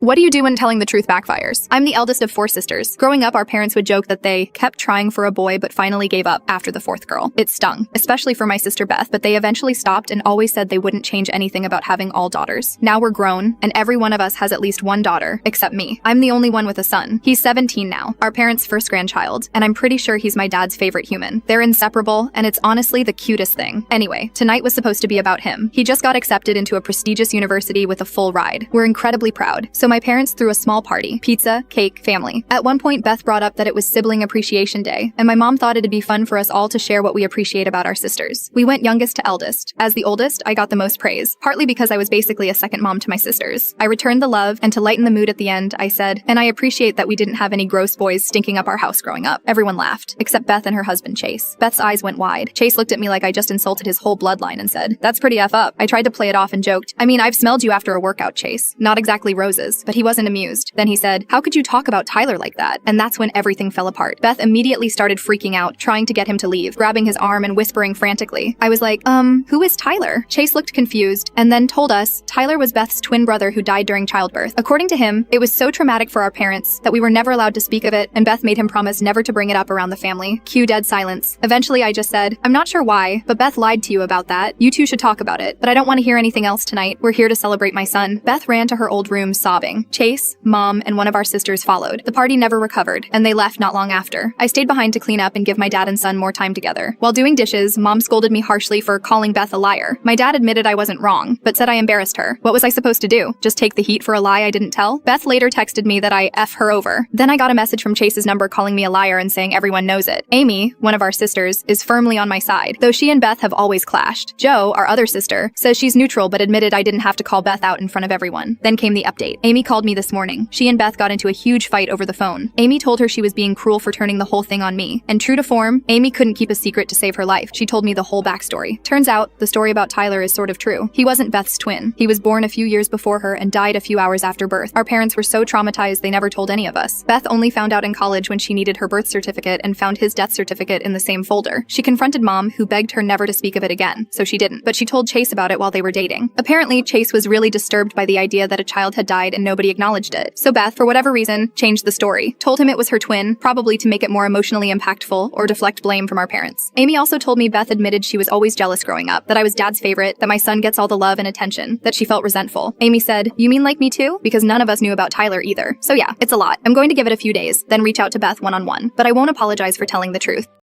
What do you do when telling the truth backfires? I'm the eldest of 4 sisters. Growing up, our parents would joke that they kept trying for a boy but finally gave up after the 4th girl. It stung, especially for my sister Beth, but they eventually stopped and always said they wouldn't change anything about having all daughters. Now we're grown, and every one of us has at least one daughter, except me. I'm the only one with a son. He's 17 now, our parents' first grandchild, and I'm pretty sure he's my dad's favorite human. They're inseparable, and it's honestly the cutest thing. Anyway, tonight was supposed to be about him. He just got accepted into a prestigious university with a full ride. We're incredibly proud. So my parents threw a small party. Pizza, cake, family. At one point, Beth brought up that it was Sibling Appreciation Day, and my mom thought it'd be fun for us all to share what we appreciate about our sisters. We went youngest to eldest. As the oldest, I got the most praise, partly because I was basically a second mom to my sisters. I returned the love, and to lighten the mood at the end, I said, "And I appreciate that we didn't have any gross boys stinking up our house growing up." Everyone laughed, except Beth and her husband Chase. Beth's eyes went wide. Chase looked at me like I just insulted his whole bloodline and said, "That's pretty F up." I tried to play it off and joked, "I mean, I've smelled you after a workout, Chase." Not exactly roses, but he wasn't amused. Then he said, "How could you talk about Tyler like that?" And that's when everything fell apart. Beth immediately started freaking out, trying to get him to leave, grabbing his arm and whispering frantically. I was like, who is Tyler?" Chase looked confused and then told us Tyler was Beth's twin brother who died during childbirth. According to him, it was so traumatic for our parents that we were never allowed to speak of it, and Beth made him promise never to bring it up around the family. Cue dead silence. Eventually, I just said, "I'm not sure why, but Beth lied to you about that. You two should talk about it, but I don't want to hear anything else tonight. We're here to celebrate my son." Beth ran to her old room sobbing. Chase, Mom, and one of our sisters followed. The party never recovered, and they left not long after. I stayed behind to clean up and give my dad and son more time together. While doing dishes, Mom scolded me harshly for calling Beth a liar. My dad admitted I wasn't wrong, but said I embarrassed her. What was I supposed to do? Just take the heat for a lie I didn't tell? Beth later texted me that I F her over. Then I got a message from Chase's number calling me a liar and saying everyone knows it. Amy, one of our sisters, is firmly on my side, though she and Beth have always clashed. Jo, our other sister, says she's neutral but admitted I didn't have to call Beth out in front of everyone. Then came the update. Amy called me this morning. She and Beth got into a huge fight over the phone. Amy told her she was being cruel for turning the whole thing on me. And true to form, Amy couldn't keep a secret to save her life. She told me the whole backstory. Turns out, the story about Tyler is sort of true. He wasn't Beth's twin. He was born a few years before her and died a few hours after birth. Our parents were so traumatized they never told any of us. Beth only found out in college when she needed her birth certificate and found his death certificate in the same folder. She confronted Mom, who begged her never to speak of it again, so she didn't. But she told Chase about it while they were dating. Apparently, Chase was really disturbed by the idea that a child had died and nobody acknowledged it. So Beth, for whatever reason, changed the story. Told him it was her twin, probably to make it more emotionally impactful or deflect blame from our parents. Amy also told me Beth admitted she was always jealous growing up, that I was dad's favorite, that my son gets all the love and attention, that she felt resentful. Amy said, "You mean like me too?" Because none of us knew about Tyler either. So yeah, it's a lot. I'm going to give it a few days, then reach out to Beth one-on-one. But I won't apologize for telling the truth.